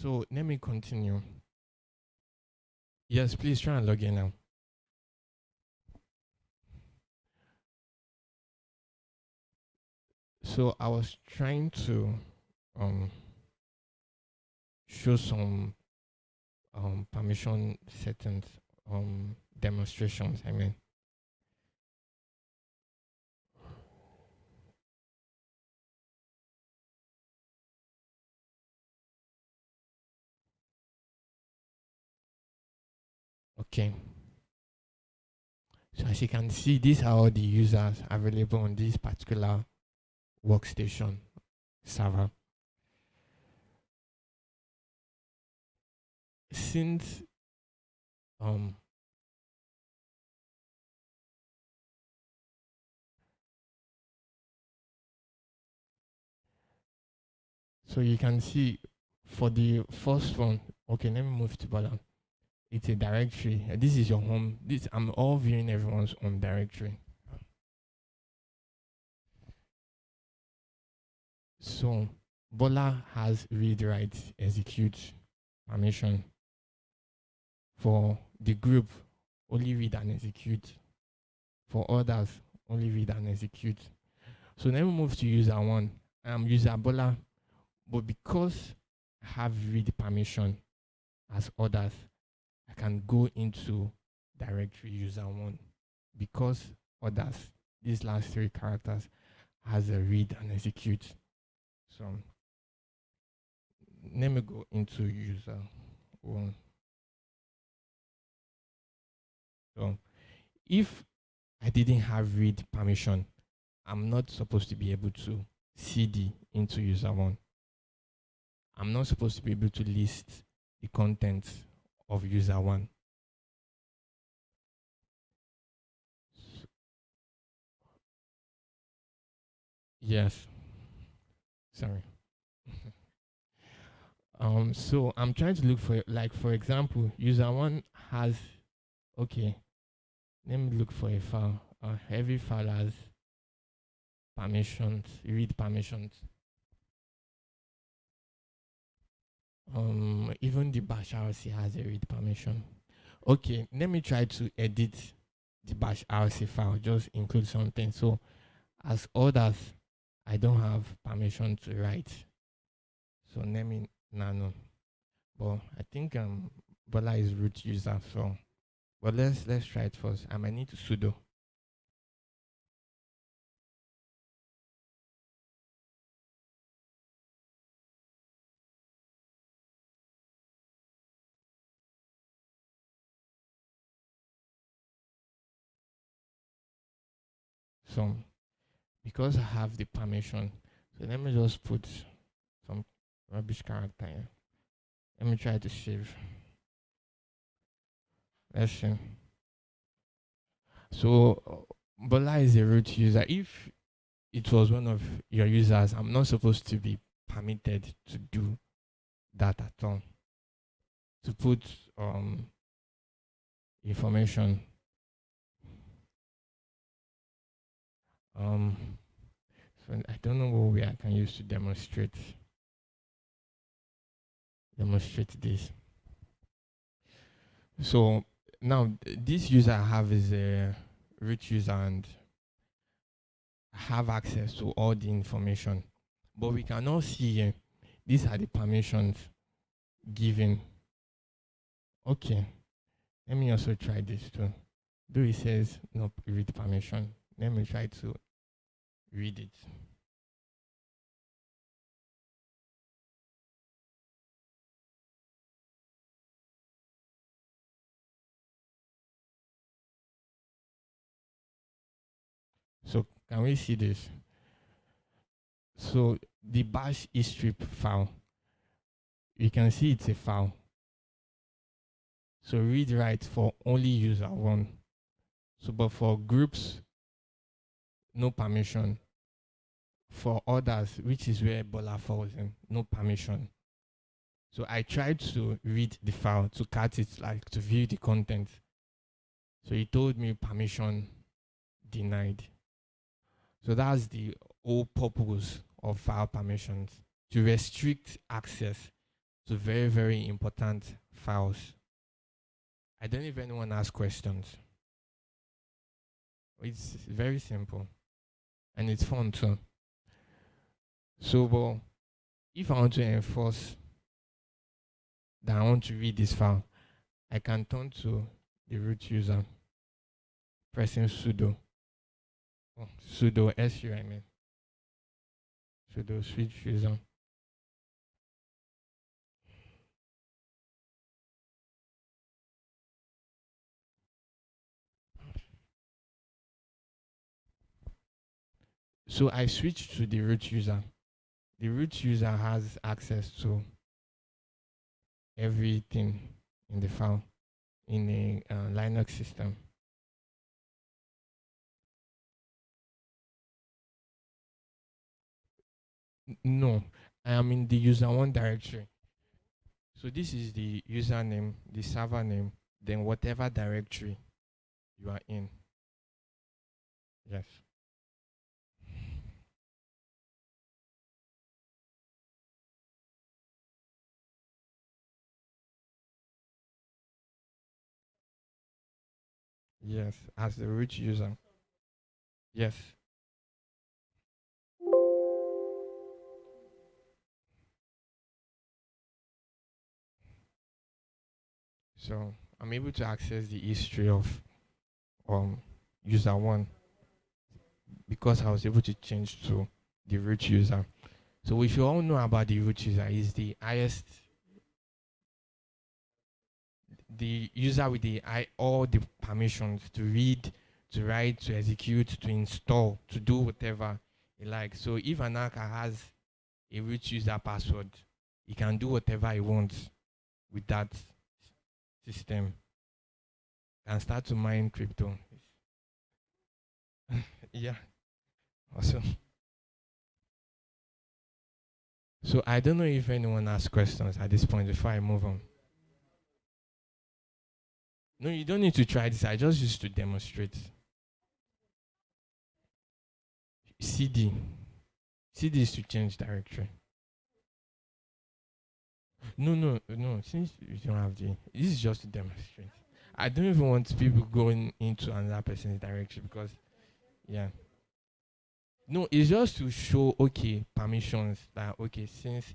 So let me continue. Yes, please try and log in now. So I was trying to um show some permission settings demonstrations, I mean. Okay. So as you can see, these are all the users available on this particular workstation server. Since um so you can see for the first one, okay, let me move to bottom. It's a directory. This is your home. This I'm all viewing everyone's home directory. So Bola has read, write, execute permission. For the group, only read and execute. For others, only read and execute. So let me move to user one. I'm user Bola, but because I have read permission as others, I can go into directory user one. Because others, these last three characters, has a read and execute. So let me go into user one. So if I didn't have read permission, I'm not supposed to be able to cd into user one. I'm not supposed to be able to list the contents of user one. Yes. Sorry. So I'm trying to look for, like, for example, user one has, okay, let me look for a file. Every file has permissions, read permissions. Even the bash RC has a read permission. Okay, let me try to edit the bash RC file, just include something. So as others, I don't have permission to write. So let me nano. But I think Bola is root user, so but let's try it first. I might need to sudo. So because I have the permission, so let me just put some rubbish character here. Let me try to save. Let's see. So Bola is a root user. If it was one of your users, I'm not supposed to be permitted to do that at all. To put information. So I don't know what way I can use to demonstrate this. So now this user I have is a root user and have access to all the information. But we cannot see here. These are the permissions given. Okay. Let me also try this too. Though it says no read permission. Let me try to read it. So can we see this? So the bash strip file, you can see it's a file. So read write for only user one. So but for groups, no permission. For others, which is where Bola falls in, no permission. So I tried to read the file to cut it, like to view the content. So he told me permission denied. So that's the whole purpose of file permissions, to restrict access to very, very important files. I don't even know if anyone has questions. It's very simple and it's fun too. So, but if I want to enforce that I want to read this file, I can turn to the root user, pressing sudo. Sudo su, I mean. Sudo switch user. So I switched to the root user. The root user has access to everything in the file in a Linux system. No, I am in the user one directory. So this is the username, the server name, then whatever directory you are in. Yes. Yes, as the root user. Yes. So I'm able to access the history of um user one because I was able to change to the root user. So if you all know about the root user, is the highest, the user with the all the permissions to read, to write, to execute, to install, to do whatever he likes. So if an hacker has a root user password, he can do whatever he wants with that system and start to mine crypto. Yeah. Awesome. So I don't know if anyone has questions at this point before I move on. No, you don't need to try this. I just used to demonstrate. CD. CD is to change directory. No. Since you don't have the, this is just to demonstrate. I don't even want people going into another person's directory because, yeah. No, it's just to show, okay, permissions that, okay, since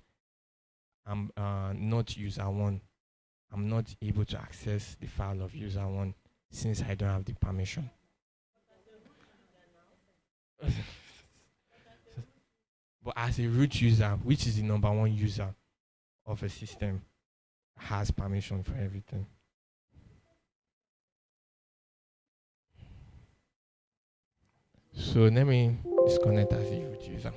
I'm not user one, I'm not able to access the file of user one since I don't have the permission. But as a root user, which is the number one user of a system, has permission for everything. So let me disconnect as a root user.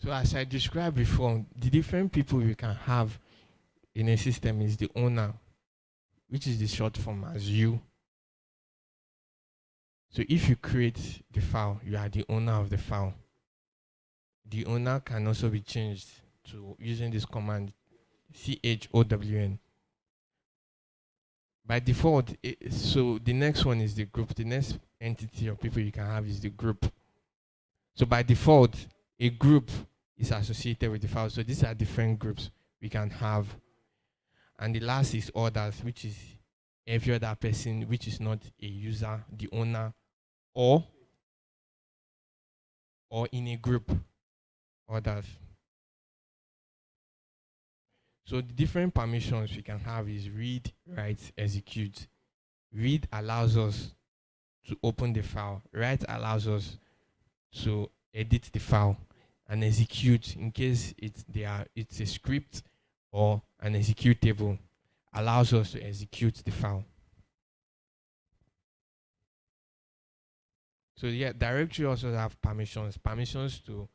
So as I described before, the different people you can have in a system is the owner, which is the short form as you. So if you create the file, you are the owner of the file. The owner can also be changed to using this command CHOWN. By default, so the next one is the group. The next entity of people you can have is the group. So by default, a group is associated with the file. So these are different groups we can have. And the last is others, which is every other person which is not a user, the owner, or in a group, others. So the different permissions we can have is read, write, execute. Read allows us to open the file. Write allows us to edit the file, and execute in case it's a script or an executable allows us to execute the file. So yeah, directory also have permissions. Permissions to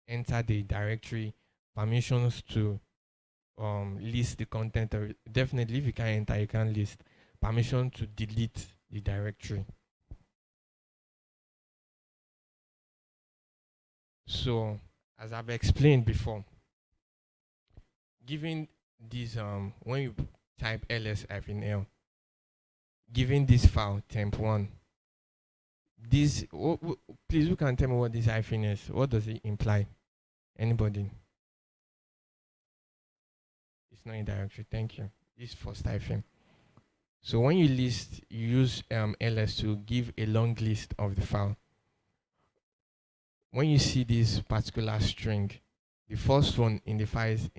enter the directory, permissions to list the content. Or definitely, if you can enter, you can list. Permission to delete the directory. So, as I've explained before, given this when you type ls-l, given this file temp1, This, please, who can tell me what this hyphen is? What does it imply? Anybody? It's not a directory. Thank you. This first hyphen. So when you list, you use ls to give a long list of the file. When you see this particular string, the first one in the files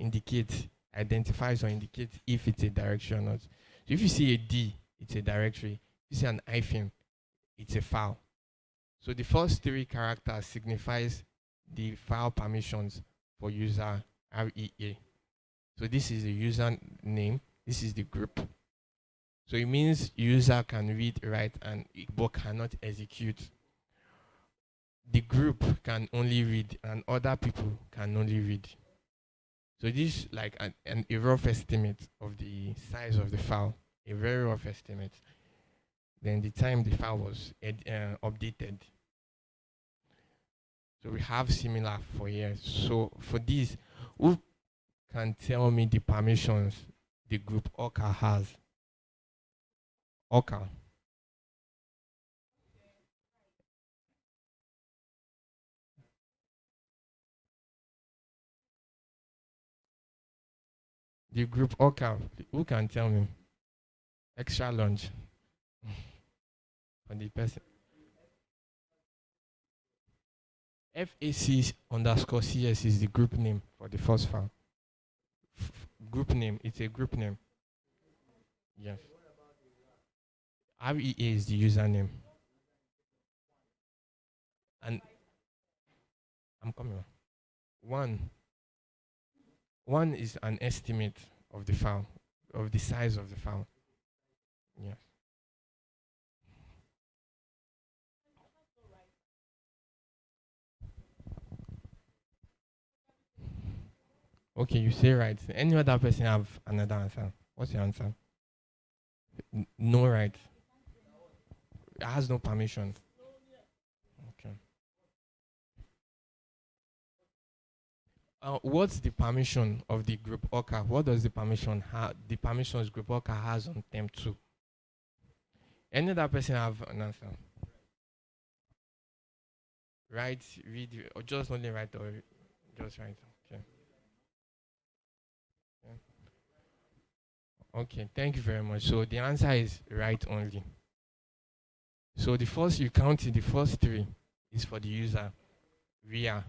identifies or indicates if it's a directory or not. So if you see a D, it's a directory. If you see an hyphen, it's a file. So the first three characters signifies the file permissions for user REA. So this is the user name. This is the group. So it means user can read, write, and but cannot execute. The group can only read, and other people can only read. So this is like a rough estimate of the size of the file, a very rough estimate. Then the time the file was updated. So we have similar for here. So for this, who can tell me the permissions the group OCA has? OCA. The group OCA, who can tell me? Extra lunch for the person. FAC_CS is the group name for the first file. Group name, it's a group name. Yes. REA is the username. And I'm coming. One is an estimate of the file, of the size of the file. Yes. Okay, you say right. Any other person have another answer? What's your answer? No right. It has no permission. Okay. What's the permission of the group OCA? What does the permission have? The permissions group OCA has on them too. Any other person have an answer? Write, read, or just only write, or just write? Okay. Okay, thank you very much. So the answer is right only. So the first you count in the first three is for the user. REA.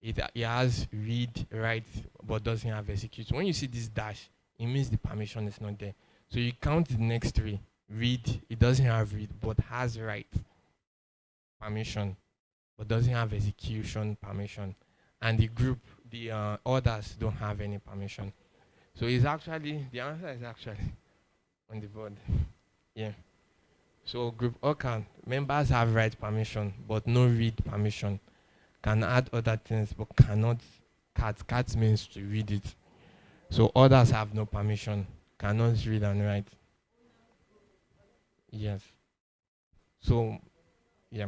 It has read, write, but doesn't have execute. When you see this dash, it means the permission is not there. So you count the next three. Read, it doesn't have read, but has write permission, but doesn't have execution permission. And the group, the others don't have any permission. So it's actually, the answer is actually on the board. Yeah. So group OCA, members have write permission, but no read permission. Can add other things, but cannot cat. Cat means to read it. So others have no permission, cannot read and write. Yes. So, yeah.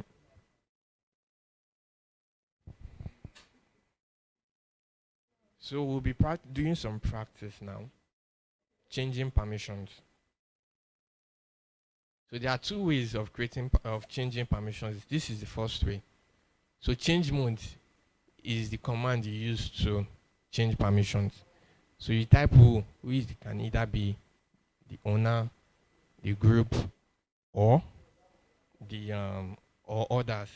So we'll be doing some practice now, changing permissions. So there are two ways of changing permissions. This is the first way. So change mode is the command you use to change permissions. So you type who, which can either be the owner, the group, or the or others.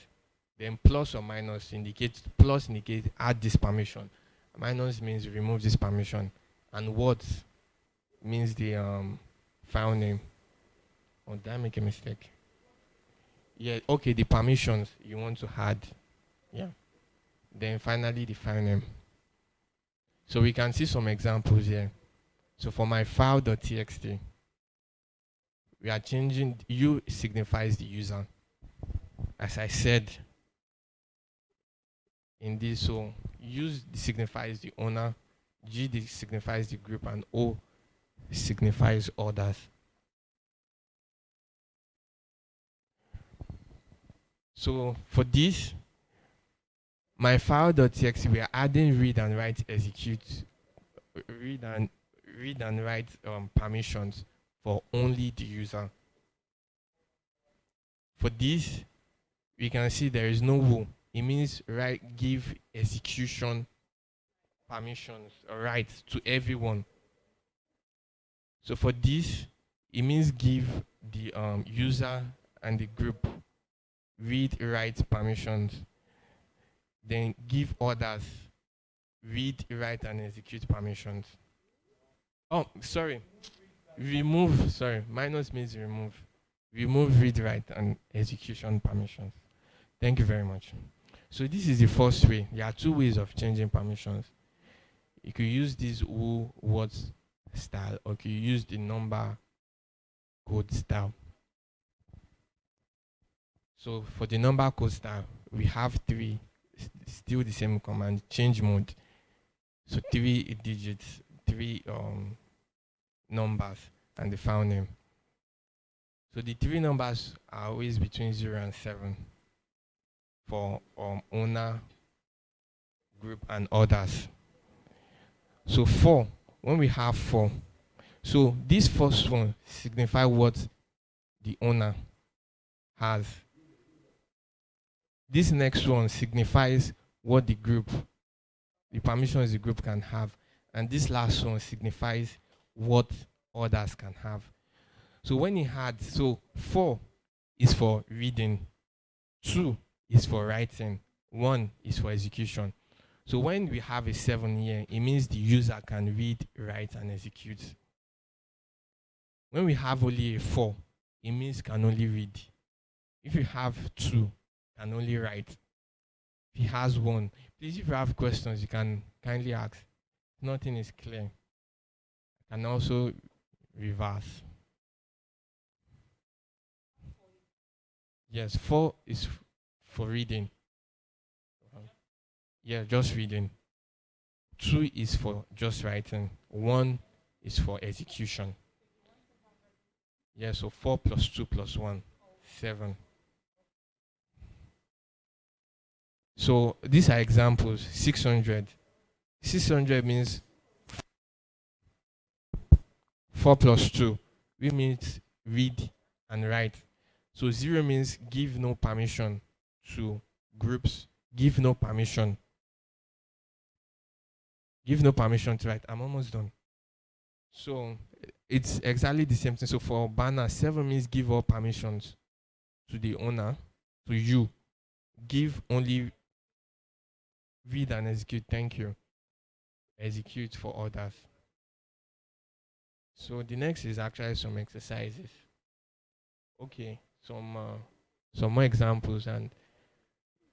Then plus or minus indicates, plus indicates add this permission. Minus means remove this permission. And what means the file name. Oh, did I make a mistake? Yeah, okay, the permissions you want to add. Yeah. Then finally the file name. So we can see some examples here. So for my file.txt, we are changing, U signifies the user. As I said in this, so U signifies the owner, G signifies the group, and O signifies others. So for this, my file.txt, we are adding read and write execute, read and write permissions for only the user. For this, we can see there is no who. It means give execution permissions or rights to everyone. So for this, it means give the user and the group read write permissions. Then give others read write and execute permissions. Oh, sorry. Remove, sorry. Minus means remove. Remove read write and execution permissions. Thank you very much. So this is the first way. There are two ways of changing permissions. You could use this who, what style, or you could use the number code style. So for the number code style, we have three, still the same command, change mode. So 3 digits, 3 numbers, and the file name. So the 3 numbers are always between 0 and 7 for owner, group, and others. So 4, when we have 4, so this first one signifies what the owner has. This next one signifies what the permissions the group can have. And this last one signifies what others can have. So when he had, so 4 is for reading, 2 is for writing, 1 is for execution. So when we have a 7 here, it means the user can read, write, and execute. When we have only a 4, it means can only read. If you have 2, can only write. If he has 1, please, if you have questions, you can kindly ask. Nothing is clear. I can also reverse. Yes, 4 is for reading. Yeah, just reading. 2 is for just writing. 1 is for execution. Yeah, so 4 plus 2 plus 1, 7. So these are examples. 600. 600 means 4 plus 2. We means read and write. So 0 means give no permission to groups. Give no permission. Give no permission to write. I'm almost done. So it's exactly the same thing. So for banner, 7 means give all permissions to the owner, to you. Give only read and execute. Thank you. Execute for others. So the next is actually some exercises. Okay, some more examples, and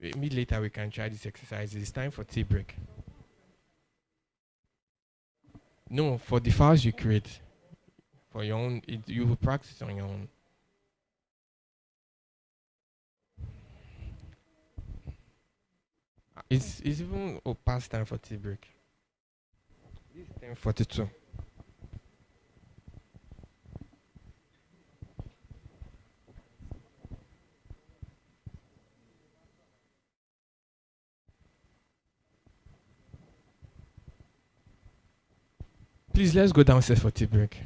maybe later we can try these exercises. It's time for tea break. No, for the files you create for your own, you will practice on your own. It's even past time for tea break. This is 10:42. Please, let's go downstairs for tea break.